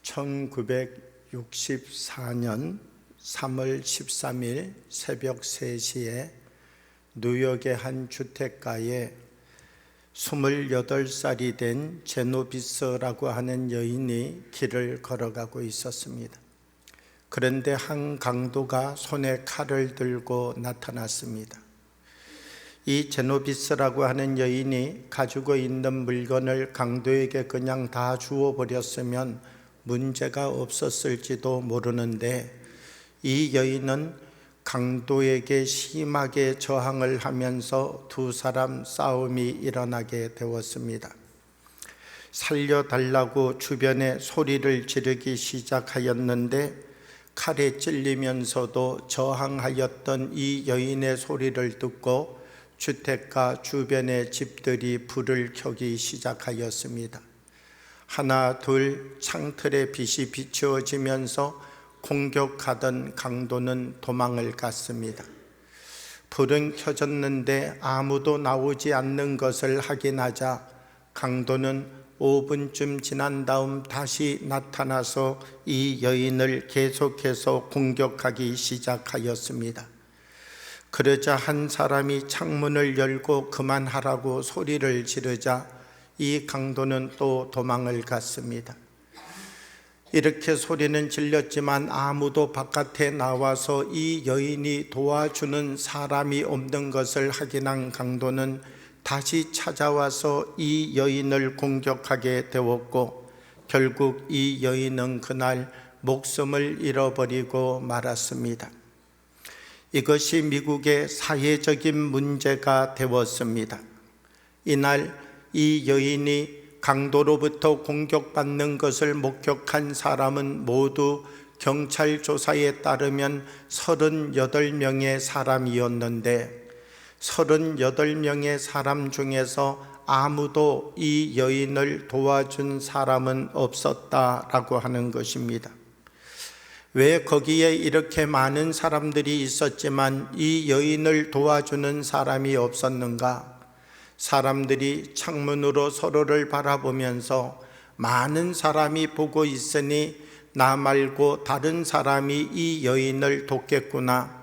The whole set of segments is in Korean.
1964년 3월 13일 새벽 3시에 뉴욕의 한 주택가에 28살이 된 제노비스라고 하는 여인이 길을 걸어가고 있었습니다. 그런데 한 강도가 손에 칼을 들고 나타났습니다. 이 제노비스라고 하는 여인이 가지고 있는 물건을 강도에게 그냥 다 주워버렸으면 문제가 없었을지도 모르는데, 이 여인은 강도에게 심하게 저항을 하면서 두 사람 싸움이 일어나게 되었습니다. 살려달라고 주변에 소리를 지르기 시작하였는데, 칼에 찔리면서도 저항하였던 이 여인의 소리를 듣고 주택가 주변의 집들이 불을 켜기 시작하였습니다. 하나 둘 창틀에 빛이 비추어지면서 공격하던 강도는 도망을 갔습니다. 불은 켜졌는데 아무도 나오지 않는 것을 확인하자 강도는 5분쯤 지난 다음 다시 나타나서 이 여인을 계속해서 공격하기 시작하였습니다. 그러자 한 사람이 창문을 열고 그만하라고 소리를 지르자 이 강도는 또 도망을 갔습니다. 이렇게 소리는 질렸지만 아무도 바깥에 나와서 이 여인이 도와주는 사람이 없는 것을 확인한 강도는 다시 찾아와서 이 여인을 공격하게 되었고, 결국 이 여인은 그날 목숨을 잃어버리고 말았습니다. 이것이 미국의 사회적인 문제가 되었습니다. 이날 이 여인이 강도로부터 공격받는 것을 목격한 사람은 모두 경찰 조사에 따르면 38명의 사람이었는데, 38명의 사람 중에서 아무도 이 여인을 도와준 사람은 없었다라고 하는 것입니다. 왜 거기에 이렇게 많은 사람들이 있었지만 이 여인을 도와주는 사람이 없었는가? 사람들이 창문으로 서로를 바라보면서 많은 사람이 보고 있으니 나 말고 다른 사람이 이 여인을 돕겠구나.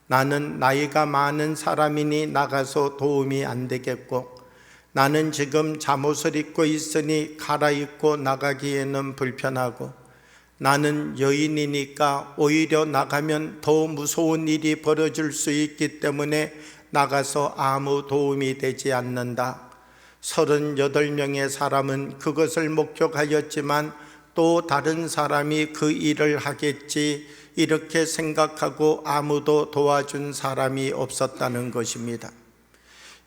나는 나이가 많은 사람이니 나가서 도움이 안 되겠고, 나는 지금 잠옷을 입고 있으니 갈아입고 나가기에는 불편하고, 나는 여인이니까 오히려 나가면 더 무서운 일이 벌어질 수 있기 때문에 나가서 아무 도움이 되지 않는다. 38명의 사람은 그것을 목격하였지만 또 다른 사람이 그 일을 하겠지, 이렇게 생각하고 아무도 도와준 사람이 없었다는 것입니다.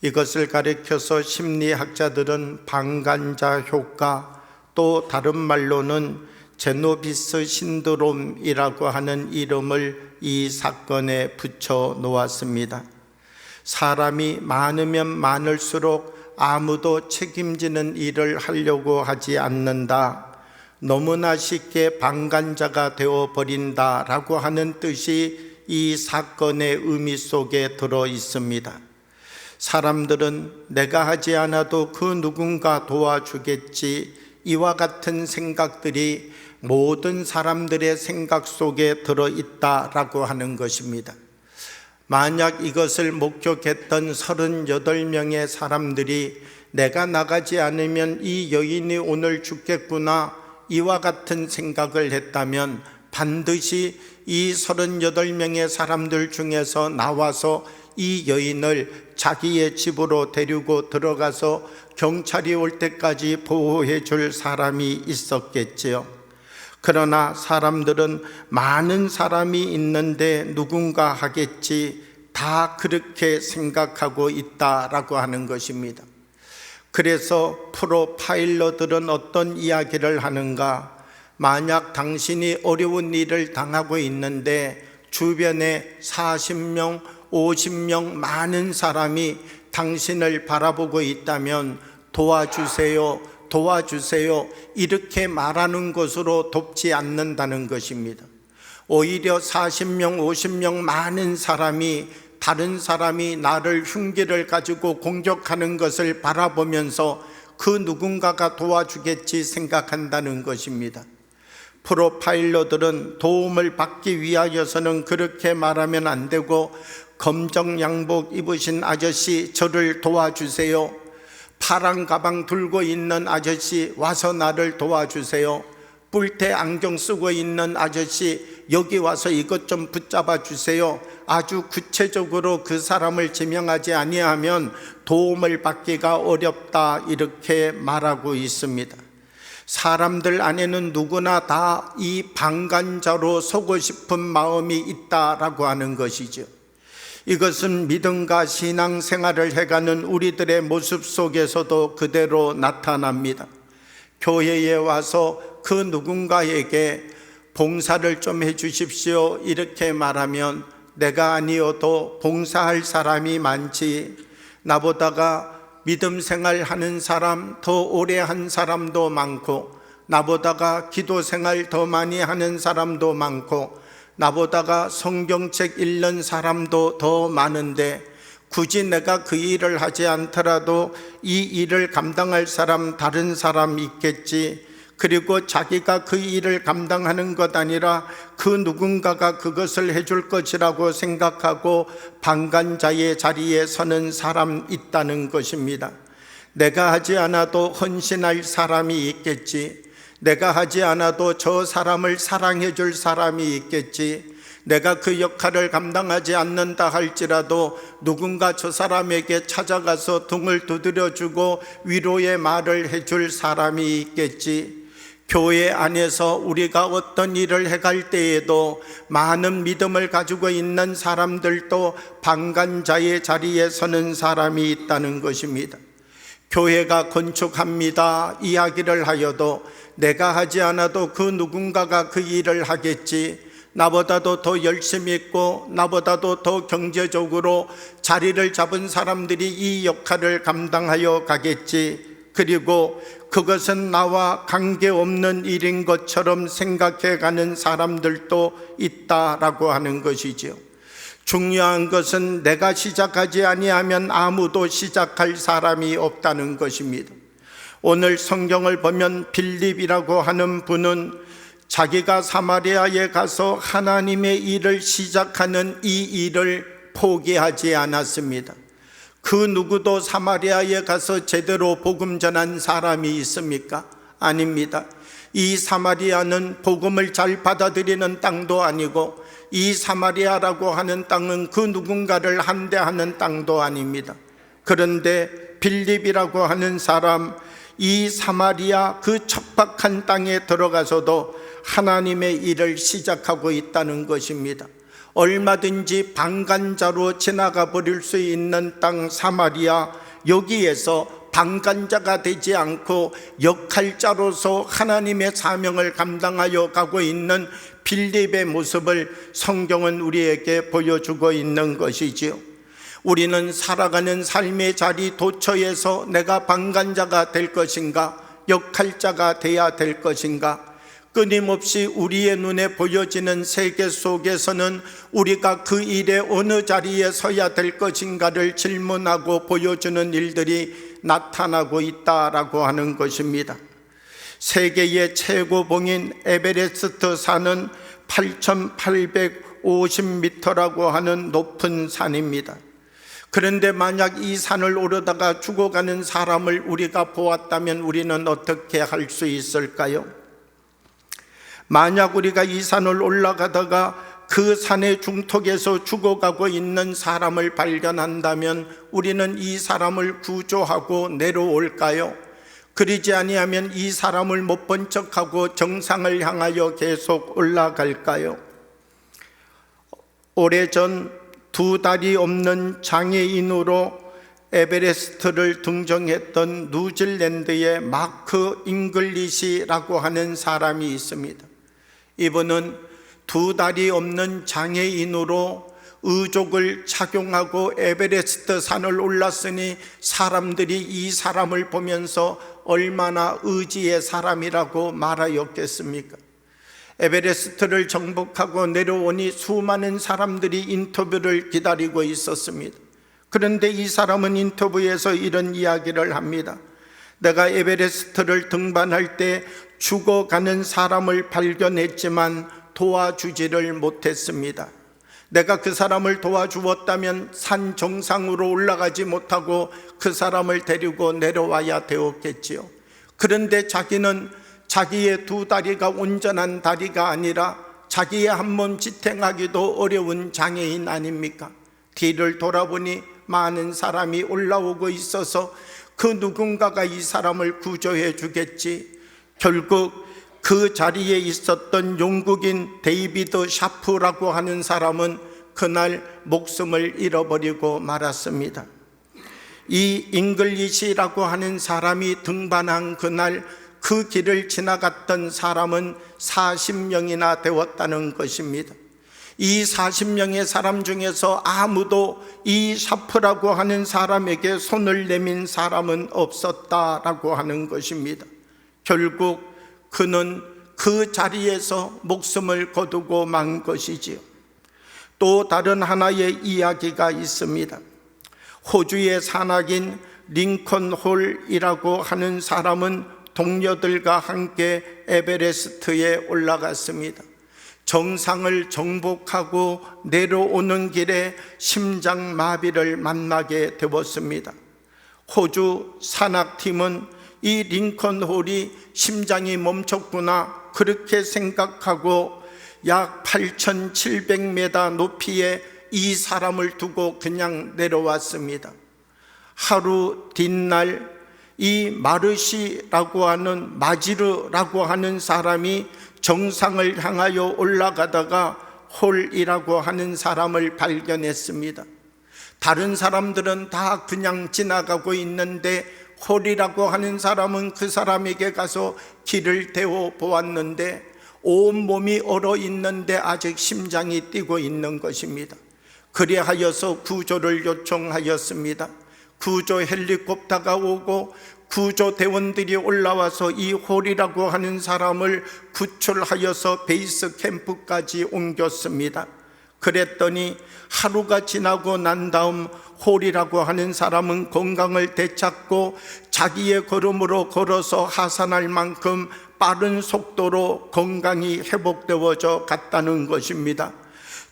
이것을 가리켜서 심리학자들은 방관자 효과, 또 다른 말로는 제노비스 신드롬이라고 하는 이름을 이 사건에 붙여 놓았습니다. 사람이 많으면 많을수록 아무도 책임지는 일을 하려고 하지 않는다. 너무나 쉽게 방관자가 되어버린다라고 하는 뜻이 이 사건의 의미 속에 들어 있습니다. 사람들은 내가 하지 않아도 그 누군가 도와주겠지, 이와 같은 생각들이 모든 사람들의 생각 속에 들어있다라고 하는 것입니다. 만약 이것을 목격했던 38명의 사람들이 내가 나가지 않으면 이 여인이 오늘 죽겠구나, 이와 같은 생각을 했다면 반드시 이 38명의 사람들 중에서 나와서 이 여인을 자기의 집으로 데리고 들어가서 경찰이 올 때까지 보호해 줄 사람이 있었겠지요. 그러나 사람들은 많은 사람이 있는데 누군가 하겠지, 다 그렇게 생각하고 있다라고 하는 것입니다. 그래서 프로파일러들은 어떤 이야기를 하는가? 만약 당신이 어려운 일을 당하고 있는데 주변에 40명, 50명 많은 사람이 당신을 바라보고 있다면 도와주세요, 도와주세요, 이렇게 말하는 것으로 돕지 않는다는 것입니다. 오히려 40명, 50명 많은 사람이, 다른 사람이 나를 흉기를 가지고 공격하는 것을 바라보면서 그 누군가가 도와주겠지 생각한다는 것입니다. 프로파일러들은 도움을 받기 위하여서는 그렇게 말하면 안 되고, 검정 양복 입으신 아저씨 저를 도와주세요, 파란 가방 들고 있는 아저씨 와서 나를 도와주세요, 뿔테 안경 쓰고 있는 아저씨 여기 와서 이것 좀 붙잡아 주세요, 아주 구체적으로 그 사람을 지명하지 아니하면 도움을 받기가 어렵다, 이렇게 말하고 있습니다. 사람들 안에는 누구나 다 이 방관자로 서고 싶은 마음이 있다라고 하는 것이죠. 이것은 믿음과 신앙생활을 해가는 우리들의 모습 속에서도 그대로 나타납니다. 교회에 와서 그 누군가에게 봉사를 좀 해주십시오 이렇게 말하면, 내가 아니어도 봉사할 사람이 많지, 나보다가 믿음 생활하는 사람 더 오래 한 사람도 많고, 나보다가 기도 생활 더 많이 하는 사람도 많고, 나보다가 성경책 읽는 사람도 더 많은데, 굳이 내가 그 일을 하지 않더라도 이 일을 감당할 사람 다른 사람 있겠지, 그리고 자기가 그 일을 감당하는 것 아니라 그 누군가가 그것을 해줄 것이라고 생각하고 방관자의 자리에 서는 사람 있다는 것입니다. 내가 하지 않아도 헌신할 사람이 있겠지, 내가 하지 않아도 저 사람을 사랑해 줄 사람이 있겠지, 내가 그 역할을 감당하지 않는다 할지라도 누군가 저 사람에게 찾아가서 등을 두드려주고 위로의 말을 해줄 사람이 있겠지. 교회 안에서 우리가 어떤 일을 해갈 때에도 많은 믿음을 가지고 있는 사람들도 방관자의 자리에 서는 사람이 있다는 것입니다. 교회가 건축합니다 이야기를 하여도 내가 하지 않아도 그 누군가가 그 일을 하겠지, 나보다도 더 열심히 있고 나보다도 더 경제적으로 자리를 잡은 사람들이 이 역할을 감당하여 가겠지, 그리고 그것은 나와 관계없는 일인 것처럼 생각해가는 사람들도 있다라고 하는 것이죠. 중요한 것은 내가 시작하지 아니하면 아무도 시작할 사람이 없다는 것입니다. 오늘 성경을 보면 빌립이라고 하는 분은 자기가 사마리아에 가서 하나님의 일을 시작하는 이 일을 포기하지 않았습니다. 그 누구도 사마리아에 가서 제대로 복음 전한 사람이 있습니까? 아닙니다. 이 사마리아는 복음을 잘 받아들이는 땅도 아니고, 이 사마리아라고 하는 땅은 그 누군가를 한대하는 땅도 아닙니다. 그런데 빌립이라고 하는 사람, 이 사마리아 그 척박한 땅에 들어가서도 하나님의 일을 시작하고 있다는 것입니다. 얼마든지 방관자로 지나가 버릴 수 있는 땅 사마리아, 여기에서 방관자가 되지 않고 역할자로서 하나님의 사명을 감당하여 가고 있는 빌립의 모습을 성경은 우리에게 보여주고 있는 것이지요. 우리는 살아가는 삶의 자리 도처에서 내가 방관자가 될 것인가, 역할자가 돼야 될 것인가, 끊임없이 우리의 눈에 보여지는 세계 속에서는 우리가 그 일의 어느 자리에 서야 될 것인가를 질문하고 보여주는 일들이 나타나고 있다라고 하는 것입니다. 세계의 최고봉인 에베레스트 산은 8,850m라고 하는 높은 산입니다. 그런데 만약 이 산을 오르다가 죽어가는 사람을 우리가 보았다면 우리는 어떻게 할 수 있을까요? 만약 우리가 이 산을 올라가다가 그 산의 중턱에서 죽어가고 있는 사람을 발견한다면 우리는 이 사람을 구조하고 내려올까요? 그러지 아니하면 이 사람을 못 본 척하고 정상을 향하여 계속 올라갈까요? 오래전 두 다리 없는 장애인으로 에베레스트를 등정했던 뉴질랜드의 마크 잉글리시라고 하는 사람이 있습니다. 이분은 두 다리 없는 장애인으로 의족을 착용하고 에베레스트 산을 올랐으니 사람들이 이 사람을 보면서 얼마나 의지의 사람이라고 말하였겠습니까? 에베레스트를 정복하고 내려오니 수많은 사람들이 인터뷰를 기다리고 있었습니다. 그런데 이 사람은 인터뷰에서 이런 이야기를 합니다. 내가 에베레스트를 등반할 때 죽어가는 사람을 발견했지만 도와주지를 못했습니다. 내가 그 사람을 도와주었다면 산 정상으로 올라가지 못하고 그 사람을 데리고 내려와야 되었겠지요. 그런데 자기는 자기의 두 다리가 온전한 다리가 아니라 자기의 한 몸 지탱하기도 어려운 장애인 아닙니까? 뒤를 돌아보니 많은 사람이 올라오고 있어서 그 누군가가 이 사람을 구조해 주겠지. 결국 그 자리에 있었던 영국인 데이비드 샤프라고 하는 사람은 그날 목숨을 잃어버리고 말았습니다. 이 잉글리시라고 하는 사람이 등반한 그날 그 길을 지나갔던 사람은 40명이나 되었다는 것입니다. 이 40명의 사람 중에서 아무도 이 샤프라고 하는 사람에게 손을 내민 사람은 없었다라고 하는 것입니다. 결국 그는 그 자리에서 목숨을 거두고 만 것이지요. 또 다른 하나의 이야기가 있습니다. 호주의 산악인 링컨 홀이라고 하는 사람은 동료들과 함께 에베레스트에 올라갔습니다. 정상을 정복하고 내려오는 길에 심장마비를 만나게 되었습니다. 호주 산악팀은 이 링컨 홀이 심장이 멈췄구나 그렇게 생각하고 약 8,700m 높이에 이 사람을 두고 그냥 내려왔습니다. 하루 뒷날 이 마르시라고 하는 마지르라고 하는 사람이 정상을 향하여 올라가다가 홀이라고 하는 사람을 발견했습니다. 다른 사람들은 다 그냥 지나가고 있는데 홀이라고 하는 사람은 그 사람에게 가서 길을 대어 보았는데 온몸이 얼어 있는데 아직 심장이 뛰고 있는 것입니다. 그리하여서 구조를 요청하였습니다. 구조 헬리콥터가 오고 구조대원들이 올라와서 이 홀이라고 하는 사람을 구출하여서 베이스 캠프까지 옮겼습니다. 그랬더니 하루가 지나고 난 다음 홀이라고 하는 사람은 건강을 되찾고 자기의 걸음으로 걸어서 하산할 만큼 빠른 속도로 건강이 회복되어져 갔다는 것입니다.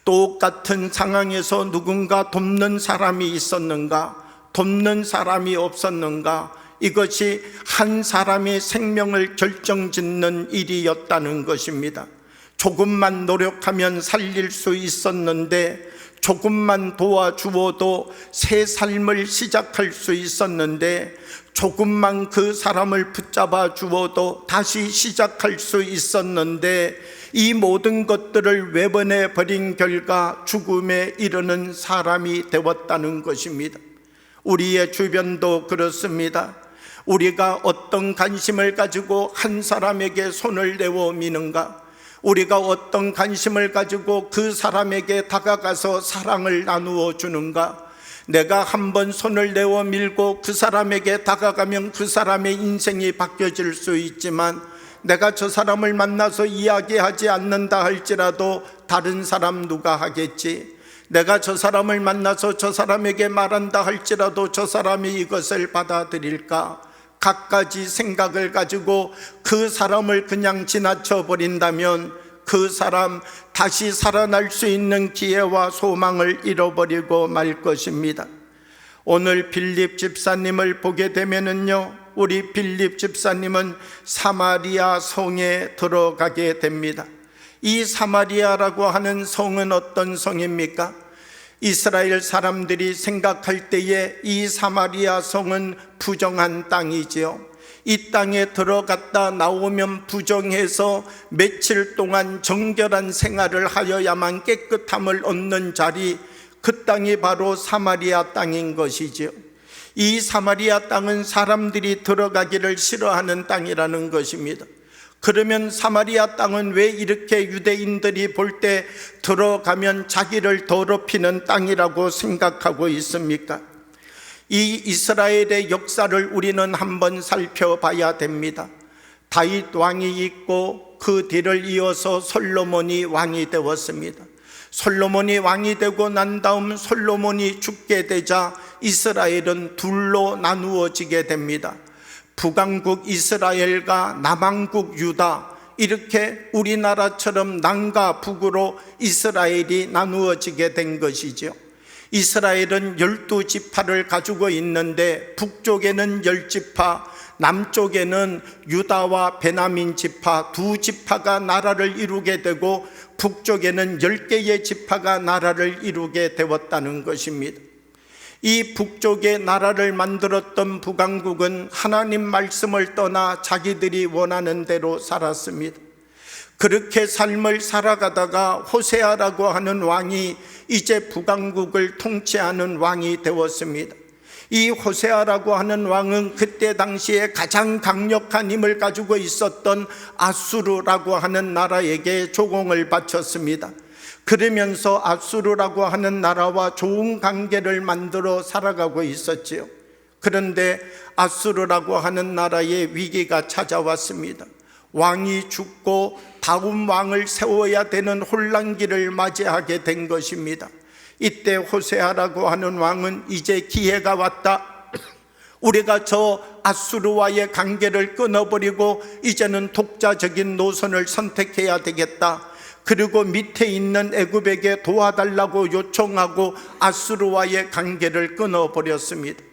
똑같은 상황에서 누군가 돕는 사람이 있었는가? 돕는 사람이 없었는가? 이것이 한 사람의 생명을 결정짓는 일이었다는 것입니다. 조금만 노력하면 살릴 수 있었는데, 조금만 도와주어도 새 삶을 시작할 수 있었는데, 조금만 그 사람을 붙잡아 주어도 다시 시작할 수 있었는데, 이 모든 것들을 외면해 버린 결과 죽음에 이르는 사람이 되었다는 것입니다. 우리의 주변도 그렇습니다. 우리가 어떤 관심을 가지고 한 사람에게 손을 내어 미는가? 우리가 어떤 관심을 가지고 그 사람에게 다가가서 사랑을 나누어 주는가? 내가 한번 손을 내어 밀고 그 사람에게 다가가면 그 사람의 인생이 바뀌어질 수 있지만, 내가 저 사람을 만나서 이야기하지 않는다 할지라도 다른 사람 누가 하겠지? 내가 저 사람을 만나서 저 사람에게 말한다 할지라도 저 사람이 이것을 받아들일까? 갖가지 생각을 가지고 그 사람을 그냥 지나쳐 버린다면 그 사람 다시 살아날 수 있는 기회와 소망을 잃어버리고 말 것입니다. 오늘 빌립 집사님을 보게 되면은요, 우리 빌립 집사님은 사마리아 성에 들어가게 됩니다. 이 사마리아라고 하는 성은 어떤 성입니까? 이스라엘 사람들이 생각할 때에 이 사마리아 성은 부정한 땅이지요. 이 땅에 들어갔다 나오면 부정해서 며칠 동안 정결한 생활을 하여야만 깨끗함을 얻는 자리, 그 땅이 바로 사마리아 땅인 것이지요. 이 사마리아 땅은 사람들이 들어가기를 싫어하는 땅이라는 것입니다. 그러면 사마리아 땅은 왜 이렇게 유대인들이 볼 때 들어가면 자기를 더럽히는 땅이라고 생각하고 있습니까? 이 이스라엘의 역사를 우리는 한번 살펴봐야 됩니다. 다윗 왕이 있고 그 뒤를 이어서 솔로몬이 왕이 되었습니다. 솔로몬이 왕이 되고 난 다음 솔로몬이 죽게 되자 이스라엘은 둘로 나누어지게 됩니다. 북왕국 이스라엘과 남왕국 유다, 이렇게 우리나라처럼 남과 북으로 이스라엘이 나누어지게 된 것이죠. 이스라엘은 12지파를 가지고 있는데 북쪽에는 10지파, 남쪽에는 유다와 베냐민 지파 두 지파가 나라를 이루게 되고 북쪽에는 10개의 지파가 나라를 이루게 되었다는 것입니다. 이 북쪽에 나라를 만들었던 북왕국은 하나님 말씀을 떠나 자기들이 원하는 대로 살았습니다. 그렇게 삶을 살아가다가 호세아라고 하는 왕이 이제 북왕국을 통치하는 왕이 되었습니다. 이 호세아라고 하는 왕은 그때 당시에 가장 강력한 힘을 가지고 있었던 아수르라고 하는 나라에게 조공을 바쳤습니다. 그러면서 아수르라고 하는 나라와 좋은 관계를 만들어 살아가고 있었지요. 그런데 아수르라고 하는 나라에 위기가 찾아왔습니다. 왕이 죽고 다음 왕을 세워야 되는 혼란기를 맞이하게 된 것입니다. 이때 호세아라고 하는 왕은 이제 기회가 왔다. 우리가 저 아수르와의 관계를 끊어버리고 이제는 독자적인 노선을 선택해야 되겠다. 그리고 밑에 있는 애굽에게 도와달라고 요청하고 아수르와의 관계를 끊어버렸습니다.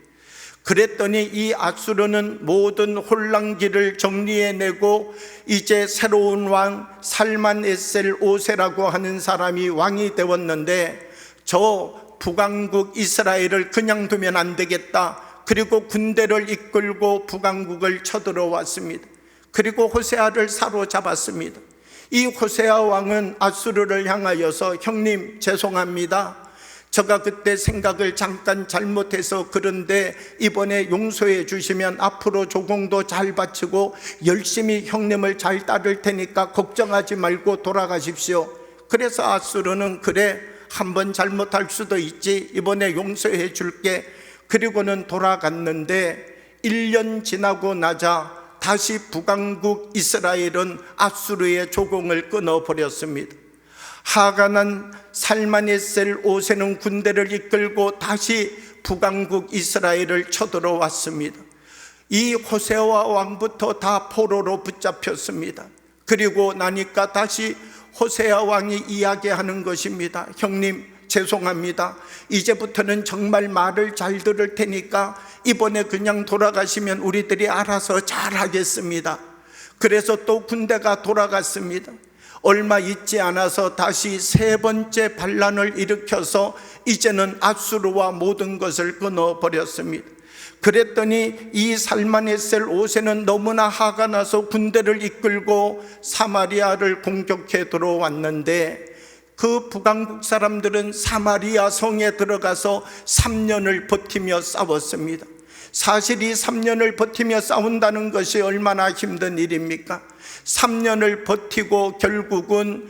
그랬더니 이 아수르는 모든 혼란기를 정리해내고 이제 새로운 왕 살만에셀 오세라고 하는 사람이 왕이 되었는데, 저 북왕국 이스라엘을 그냥 두면 안 되겠다. 그리고 군대를 이끌고 북왕국을 쳐들어왔습니다. 그리고 호세아를 사로잡았습니다. 이 호세아 왕은 아수르를 향하여서 형님 죄송합니다. 제가 그때 생각을 잠깐 잘못해서 그런데 이번에 용서해 주시면 앞으로 조공도 잘 바치고 열심히 형님을 잘 따를 테니까 걱정하지 말고 돌아가십시오. 그래서 아수르는 그래, 한번 잘못할 수도 있지, 이번에 용서해 줄게. 그리고는 돌아갔는데 1년 지나고 나자 다시 북왕국 이스라엘은 아수르의 조공을 끊어버렸습니다. 하간한 살만에셀 오세는 군대를 이끌고 다시 북왕국 이스라엘을 쳐들어왔습니다. 이 호세아 왕부터 다 포로로 붙잡혔습니다. 그리고 나니까 다시 호세아 왕이 이야기하는 것입니다. 형님 죄송합니다. 이제부터는 정말 말을 잘 들을 테니까 이번에 그냥 돌아가시면 우리들이 알아서 잘 하겠습니다. 그래서 또 군대가 돌아갔습니다. 얼마 있지 않아서 다시 세 번째 반란을 일으켜서 이제는 아수르와 모든 것을 끊어버렸습니다. 그랬더니 이 살만에셀 오세는 너무나 화가 나서 군대를 이끌고 사마리아를 공격해 들어왔는데, 그 북왕국 사람들은 사마리아 성에 들어가서 3년을 버티며 싸웠습니다. 사실 이 3년을 버티며 싸운다는 것이 얼마나 힘든 일입니까? 3년을 버티고 결국은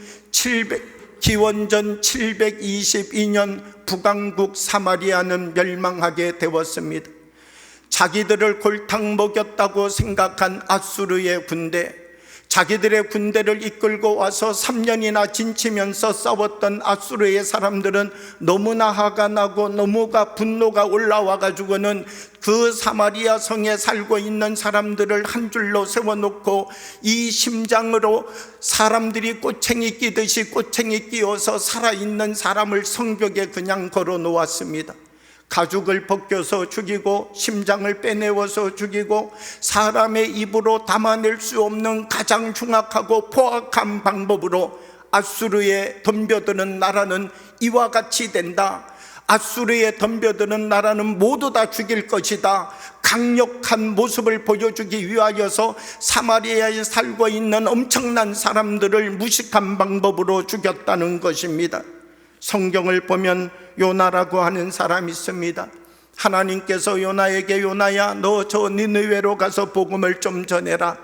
기원전 722년 북왕국 사마리아는 멸망하게 되었습니다. 자기들을 골탕 먹였다고 생각한 아수르의 군대, 자기들의 군대를 이끌고 와서 3년이나 진치면서 싸웠던 아수르의 사람들은 너무나 화가 나고 너무가 분노가 올라와 가지고는 그 사마리아 성에 살고 있는 사람들을 한 줄로 세워놓고 이 심장으로 사람들이 꼬챙이 끼듯이 꼬챙이 끼워서 살아있는 사람을 성벽에 그냥 걸어 놓았습니다. 가죽을 벗겨서 죽이고 심장을 빼내워서 죽이고 사람의 입으로 담아낼 수 없는 가장 흉악하고 포악한 방법으로 아수르에 덤벼드는 나라는 이와 같이 된다. 아수르에 덤벼드는 나라는 모두 다 죽일 것이다. 강력한 모습을 보여주기 위하여서 사마리아에 살고 있는 엄청난 사람들을 무식한 방법으로 죽였다는 것입니다. 성경을 보면 요나라고 하는 사람이 있습니다. 하나님께서 요나에게 요나야 너 저 니느웨로 가서 복음을 좀 전해라.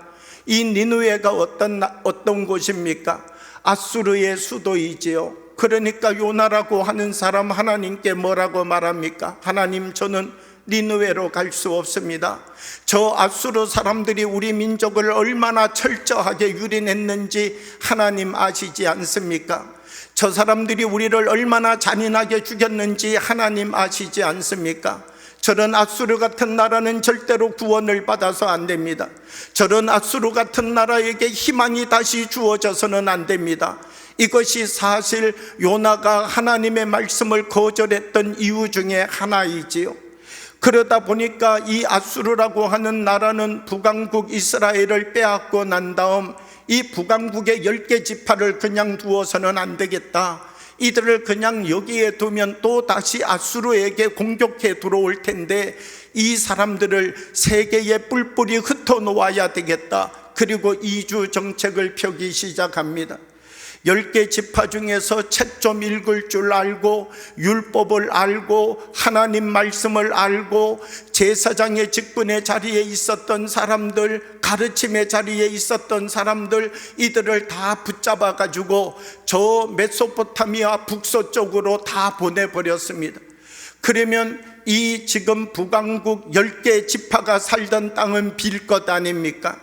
이 니느웨가 어떤 곳입니까? 아수르의 수도이지요. 그러니까 요나라고 하는 사람 하나님께 뭐라고 말합니까? 하나님 저는 니느웨로 갈 수 없습니다. 저 아수르 사람들이 우리 민족을 얼마나 철저하게 유린했는지 하나님 아시지 않습니까? 저 사람들이 우리를 얼마나 잔인하게 죽였는지 하나님 아시지 않습니까? 저런 앗수르 같은 나라는 절대로 구원을 받아서 안 됩니다. 저런 앗수르 같은 나라에게 희망이 다시 주어져서는 안 됩니다. 이것이 사실 요나가 하나님의 말씀을 거절했던 이유 중에 하나이지요. 그러다 보니까 이 앗수르라고 하는 나라는 북왕국 이스라엘을 빼앗고 난 다음 이 북왕국의 10개 지파를 그냥 두어서는 안 되겠다, 이들을 그냥 여기에 두면 또 다시 앗수르에게 공격해 들어올 텐데 이 사람들을 세계에 뿔뿔이 흩어놓아야 되겠다. 그리고 이주 정책을 펴기 시작합니다. 10개 지파 중에서 책 좀 읽을 줄 알고, 율법을 알고, 하나님 말씀을 알고, 제사장의 직분의 자리에 있었던 사람들, 가르침의 자리에 있었던 사람들, 이들을 다 붙잡아 가지고 저 메소포타미아 북서쪽으로 다 보내버렸습니다. 그러면 이 지금 북왕국 10개 지파가 살던 땅은 빌 것 아닙니까?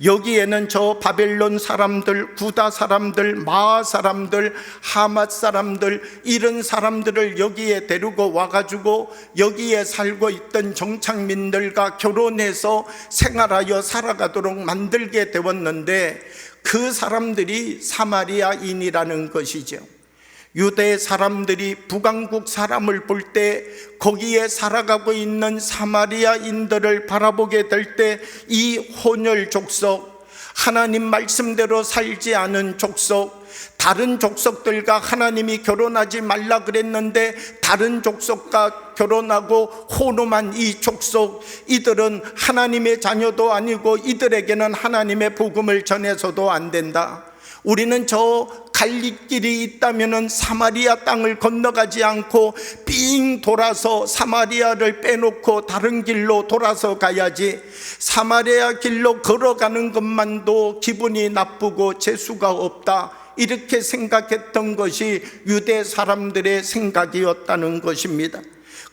여기에는 저 바벨론 사람들, 구다 사람들, 마아 사람들, 하맛 사람들, 이런 사람들을 여기에 데리고 와가지고 여기에 살고 있던 정착민들과 결혼해서 생활하여 살아가도록 만들게 되었는데 그 사람들이 사마리아인이라는 것이죠. 유대 사람들이 북왕국 사람을 볼 때 거기에 살아가고 있는 사마리아인들을 바라보게 될 때 이 혼혈 족속, 하나님 말씀대로 살지 않은 족속, 다른 족속들과 하나님이 결혼하지 말라 그랬는데 다른 족속과 결혼하고 혼음한 이 족속, 이들은 하나님의 자녀도 아니고 이들에게는 하나님의 복음을 전해서도 안 된다. 우리는 저 갈릴길이 있다면은 사마리아 땅을 건너가지 않고 삥 돌아서 사마리아를 빼놓고 다른 길로 돌아서 가야지, 사마리아 길로 걸어가는 것만도 기분이 나쁘고 재수가 없다, 이렇게 생각했던 것이 유대 사람들의 생각이었다는 것입니다.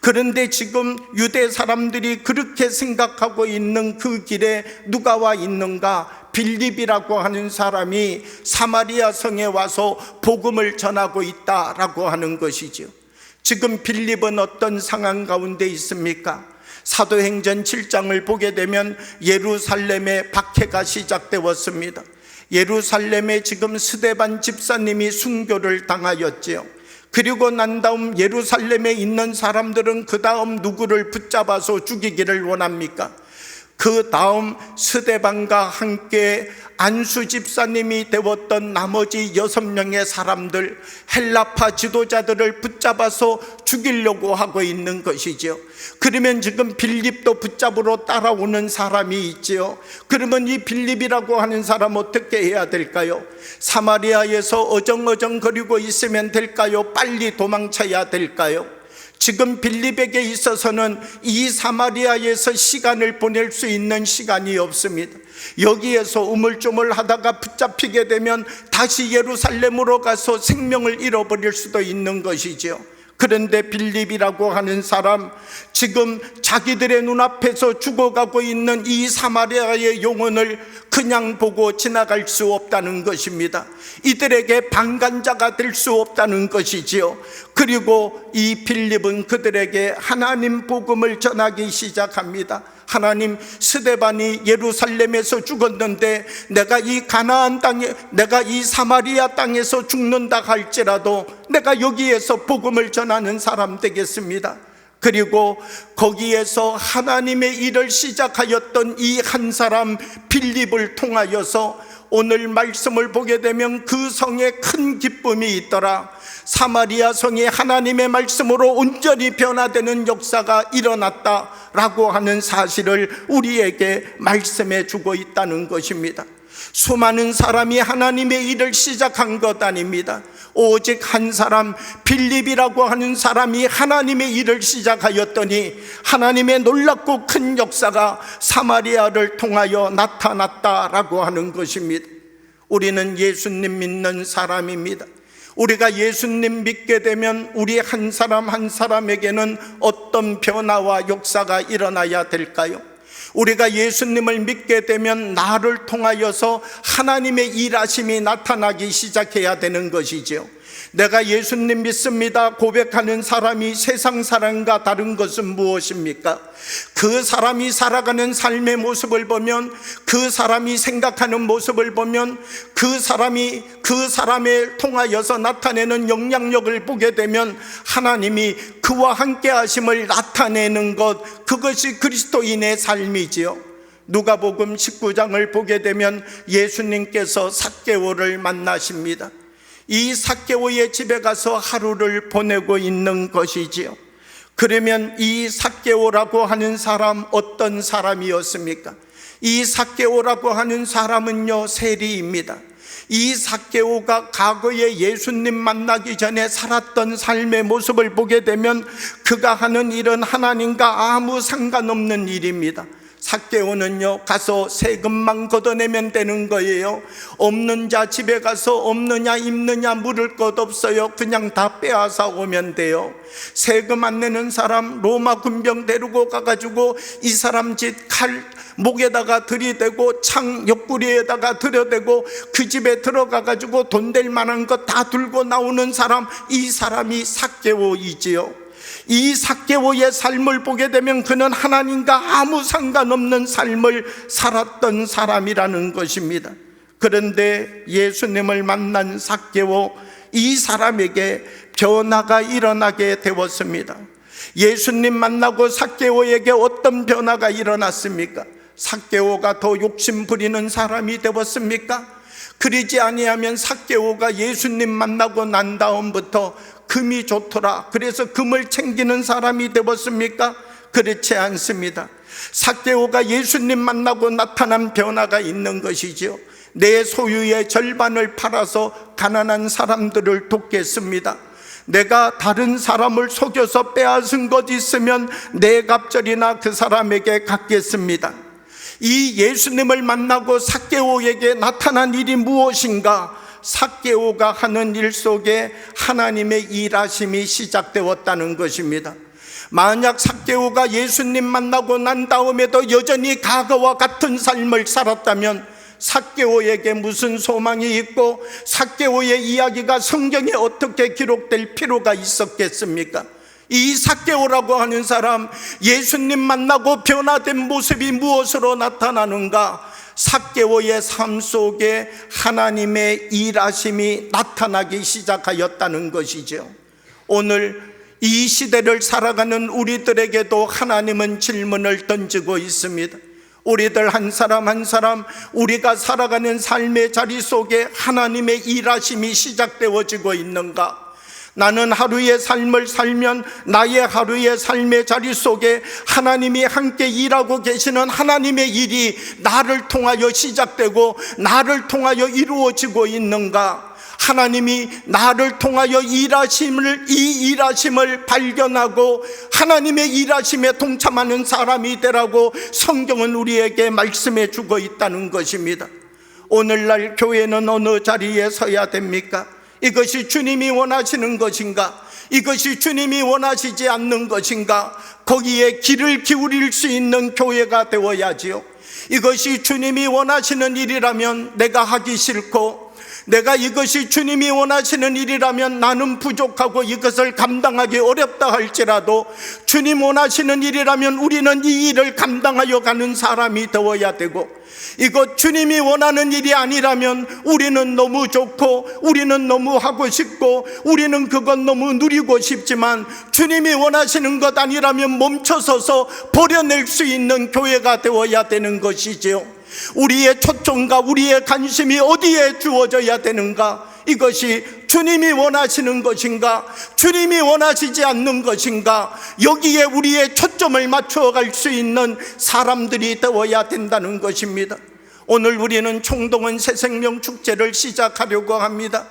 그런데 지금 유대 사람들이 그렇게 생각하고 있는 그 길에 누가 와 있는가? 빌립이라고 하는 사람이 사마리아 성에 와서 복음을 전하고 있다라고 하는 것이죠. 지금 빌립은 어떤 상황 가운데 있습니까? 사도행전 7장을 보게 되면 예루살렘의 박해가 시작되었습니다. 예루살렘에 지금 스데반 집사님이 순교를 당하였지요. 그리고 난 다음 예루살렘에 있는 사람들은 그 다음 누구를 붙잡아서 죽이기를 원합니까? 그 다음 스데반과 함께 안수 집사님이 되었던 나머지 6명의 사람들, 헬라파 지도자들을 붙잡아서 죽이려고 하고 있는 것이죠. 그러면 지금 빌립도 붙잡으러 따라오는 사람이 있지요. 그러면 이 빌립이라고 하는 사람 어떻게 해야 될까요? 사마리아에서 어정어정거리고 있으면 될까요? 빨리 도망쳐야 될까요? 지금 빌립에게 있어서는 이 사마리아에서 시간을 보낼 수 있는 시간이 없습니다. 여기에서 우물쭈물 하다가 붙잡히게 되면 다시 예루살렘으로 가서 생명을 잃어버릴 수도 있는 것이죠. 그런데 빌립이라고 하는 사람, 지금 자기들의 눈앞에서 죽어가고 있는 이 사마리아의 영혼을 그냥 보고 지나갈 수 없다는 것입니다. 이들에게 방관자가 될 수 없다는 것이지요. 그리고 이 빌립은 그들에게 하나님 복음을 전하기 시작합니다. 하나님, 스데반이 예루살렘에서 죽었는데 내가 이 가나안 땅에, 내가 이 사마리아 땅에서 죽는다 할지라도 내가 여기에서 복음을 전하는 사람 되겠습니다. 그리고 거기에서 하나님의 일을 시작하였던 이 한 사람 빌립을 통하여서 오늘 말씀을 보게 되면 그 성에 큰 기쁨이 있더라. 사마리아 성이 하나님의 말씀으로 온전히 변화되는 역사가 일어났다라고 하는 사실을 우리에게 말씀해 주고 있다는 것입니다. 수많은 사람이 하나님의 일을 시작한 것 아닙니다. 오직 한 사람, 빌립이라고 하는 사람이 하나님의 일을 시작하였더니 하나님의 놀랍고 큰 역사가 사마리아를 통하여 나타났다라고 하는 것입니다. 우리는 예수님 믿는 사람입니다. 우리가 예수님 믿게 되면 우리 한 사람 한 사람에게는 어떤 변화와 역사가 일어나야 될까요? 우리가 예수님을 믿게 되면 나를 통하여서 하나님의 일하심이 나타나기 시작해야 되는 것이죠. 내가 예수님 믿습니다 고백하는 사람이 세상 사람과 다른 것은 무엇입니까? 그 사람이 살아가는 삶의 모습을 보면, 그 사람이 생각하는 모습을 보면, 그 사람을 통하여서 나타내는 영향력을 보게 되면 하나님이 그와 함께 하심을 나타내는 것, 그것이 그리스도인의 삶이지요. 누가복음 19장을 보게 되면 예수님께서 삭개오를 만나십니다. 이 삭개오의 집에 가서 하루를 보내고 있는 것이지요. 그러면 이 삭개오라고 하는 사람 어떤 사람이었습니까? 이 삭개오라고 하는 사람은요, 세리입니다. 이 삭개오가 과거에 예수님 만나기 전에 살았던 삶의 모습을 보게 되면 그가 하는 일은 하나님과 아무 상관없는 일입니다. 삭개오는요, 가서 세금만 걷어내면 되는 거예요. 없는 자 집에 가서 없느냐 입느냐 물을 것 없어요. 그냥 다 빼앗아 오면 돼요. 세금 안 내는 사람 로마 군병 데리고 가가지고 이 사람 집 칼 목에다가 들이대고 창 옆구리에다가 들여대고 그 집에 들어가가지고 돈 될 만한 거 다 들고 나오는 사람, 이 사람이 삭개오이지요. 이 삭개오의 삶을 보게 되면 그는 하나님과 아무 상관없는 삶을 살았던 사람이라는 것입니다. 그런데 예수님을 만난 삭개오, 이 사람에게 변화가 일어나게 되었습니다. 예수님 만나고 삭개오에게 어떤 변화가 일어났습니까? 삭개오가 더 욕심 부리는 사람이 되었습니까? 그러지 아니하면 삭개오가 예수님 만나고 난 다음부터 금이 좋더라, 그래서 금을 챙기는 사람이 되었습니까? 그렇지 않습니다. 삭개오가 예수님 만나고 나타난 변화가 있는 것이죠. 내 소유의 절반을 팔아서 가난한 사람들을 돕겠습니다. 내가 다른 사람을 속여서 빼앗은 것 있으면 내 갑절이나 그 사람에게 갖겠습니다. 이 예수님을 만나고 삭개오에게 나타난 일이 무엇인가? 삭개오가 하는 일 속에 하나님의 일하심이 시작되었다는 것입니다. 만약 삭개오가 예수님 만나고 난 다음에도 여전히 과거와 같은 삶을 살았다면 삭개오에게 무슨 소망이 있고 삭개오의 이야기가 성경에 어떻게 기록될 필요가 있었겠습니까? 이 삭개오라고 하는 사람, 예수님 만나고 변화된 모습이 무엇으로 나타나는가? 삭개오의 삶 속에 하나님의 일하심이 나타나기 시작하였다는 것이죠. 오늘 이 시대를 살아가는 우리들에게도 하나님은 질문을 던지고 있습니다. 우리들 한 사람 한 사람, 우리가 살아가는 삶의 자리 속에 하나님의 일하심이 시작되어지고 있는가? 나는 하루의 삶을 살면 나의 하루의 삶의 자리 속에 하나님이 함께 일하고 계시는 하나님의 일이 나를 통하여 시작되고 나를 통하여 이루어지고 있는가? 하나님이 나를 통하여 이 일하심을 발견하고 하나님의 일하심에 동참하는 사람이 되라고 성경은 우리에게 말씀해 주고 있다는 것입니다. 오늘날 교회는 어느 자리에 서야 됩니까? 이것이 주님이 원하시는 것인가? 이것이 주님이 원하시지 않는 것인가? 거기에 귀를 기울일 수 있는 교회가 되어야지요. 이것이 주님이 원하시는 일이라면 내가 하기 싫고, 내가 이것이 주님이 원하시는 일이라면 나는 부족하고 이것을 감당하기 어렵다 할지라도 주님 원하시는 일이라면 우리는 이 일을 감당하여 가는 사람이 되어야 되고, 이것 주님이 원하는 일이 아니라면 우리는 너무 좋고 우리는 너무 하고 싶고 우리는 그것 너무 누리고 싶지만 주님이 원하시는 것 아니라면 멈춰서서 버려낼 수 있는 교회가 되어야 되는 것이지요. 우리의 초점과 우리의 관심이 어디에 주어져야 되는가? 이것이 주님이 원하시는 것인가? 주님이 원하시지 않는 것인가? 여기에 우리의 초점을 맞추어 갈 수 있는 사람들이 되어야 된다는 것입니다. 오늘 우리는 총동원 새생명 축제를 시작하려고 합니다.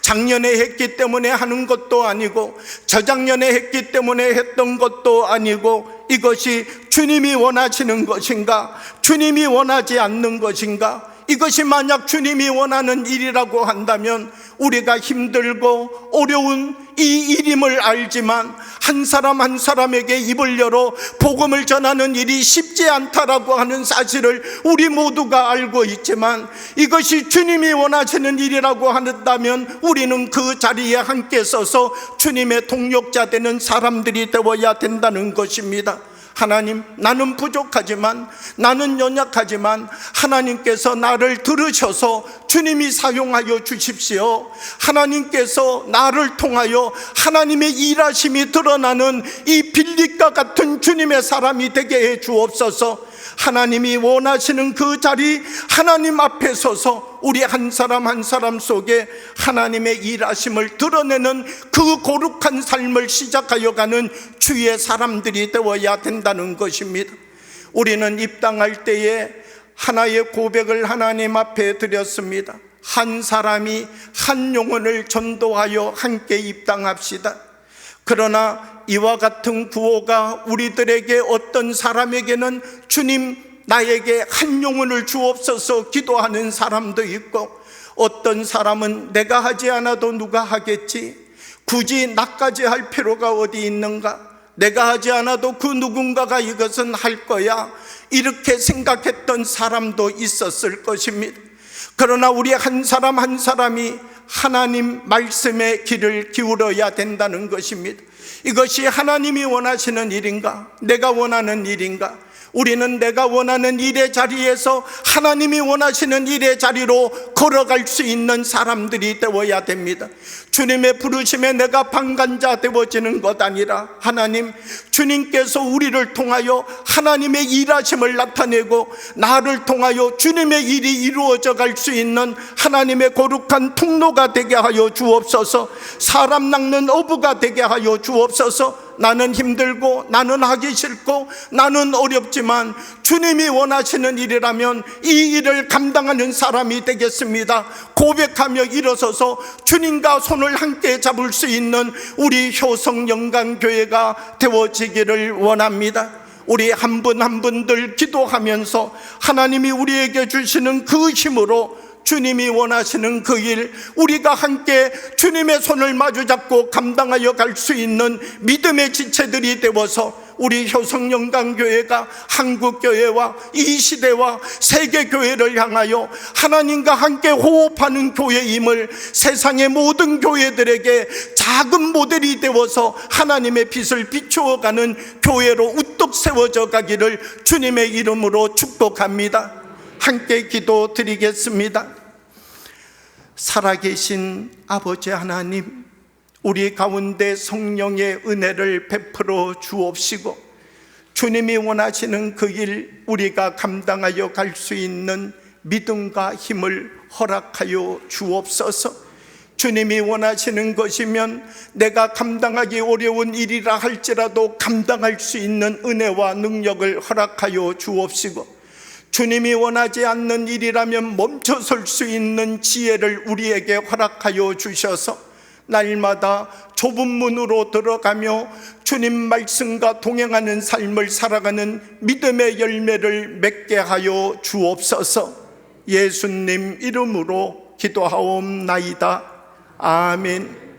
작년에 했기 때문에 하는 것도 아니고 저작년에 했기 때문에 했던 것도 아니고, 이것이 주님이 원하시는 것인가? 주님이 원하지 않는 것인가? 이것이 만약 주님이 원하는 일이라고 한다면 우리가 힘들고 어려운 이 일임을 알지만 한 사람 한 사람에게 입을 열어 복음을 전하는 일이 쉽지 않다라고 하는 사실을 우리 모두가 알고 있지만, 이것이 주님이 원하시는 일이라고 한다면 우리는 그 자리에 함께 서서 주님의 동력자 되는 사람들이 되어야 된다는 것입니다. 하나님, 나는 부족하지만, 나는 연약하지만 하나님께서 나를 들으셔서 주님이 사용하여 주십시오. 하나님께서 나를 통하여 하나님의 일하심이 드러나는 이 빌립과 같은 주님의 사람이 되게 해 주옵소서. 하나님이 원하시는 그 자리, 하나님 앞에 서서 우리 한 사람 한 사람 속에 하나님의 일하심을 드러내는 그 거룩한 삶을 시작하여 가는 주의 사람들이 되어야 된다는 것입니다. 우리는 입당할 때에 하나의 고백을 하나님 앞에 드렸습니다. 한 사람이 한 영혼을 전도하여 함께 입당합시다. 그러나 이와 같은 구호가 우리들에게, 어떤 사람에게는 주님 나에게 한 영혼을 주옵소서 기도하는 사람도 있고, 어떤 사람은 내가 하지 않아도 누가 하겠지, 굳이 나까지 할 필요가 어디 있는가, 내가 하지 않아도 그 누군가가 이것은 할 거야, 이렇게 생각했던 사람도 있었을 것입니다. 그러나 우리 한 사람 한 사람이 하나님 말씀의 귀를 기울여야 된다는 것입니다. 이것이 하나님이 원하시는 일인가? 내가 원하는 일인가? 우리는 내가 원하는 일의 자리에서 하나님이 원하시는 일의 자리로 걸어갈 수 있는 사람들이 되어야 됩니다. 주님의 부르심에 내가 방관자 되어지는 것 아니라, 하나님, 주님께서 우리를 통하여 하나님의 일하심을 나타내고 나를 통하여 주님의 일이 이루어져 갈 수 있는 하나님의 거룩한 통로가 되게 하여 주옵소서. 사람 낚는 어부가 되게 하여 주옵소서. 나는 힘들고 나는 하기 싫고 나는 어렵지만 주님이 원하시는 일이라면 이 일을 감당하는 사람이 되겠습니다. 고백하며 일어서서 주님과 손을 함께 잡을 수 있는 우리 효성영광교회가 되어지기를 원합니다. 우리 한 분 한 분들 기도하면서 하나님이 우리에게 주시는 그 힘으로 주님이 원하시는 그 일, 우리가 함께 주님의 손을 마주잡고 감당하여 갈 수 있는 믿음의 지체들이 되어서 우리 효성영광교회가 한국교회와 이 시대와 세계교회를 향하여 하나님과 함께 호흡하는 교회임을 세상의 모든 교회들에게 작은 모델이 되어서 하나님의 빛을 비추어가는 교회로 우뚝 세워져 가기를 주님의 이름으로 축복합니다. 함께 기도드리겠습니다. 살아계신 아버지 하나님, 우리 가운데 성령의 은혜를 베풀어 주옵시고 주님이 원하시는 그 일 우리가 감당하여 갈 수 있는 믿음과 힘을 허락하여 주옵소서. 주님이 원하시는 것이면 내가 감당하기 어려운 일이라 할지라도 감당할 수 있는 은혜와 능력을 허락하여 주옵시고, 주님이 원하지 않는 일이라면 멈춰설 수 있는 지혜를 우리에게 허락하여 주셔서 날마다 좁은 문으로 들어가며 주님 말씀과 동행하는 삶을 살아가는 믿음의 열매를 맺게 하여 주옵소서. 예수님 이름으로 기도하옵나이다. 아멘.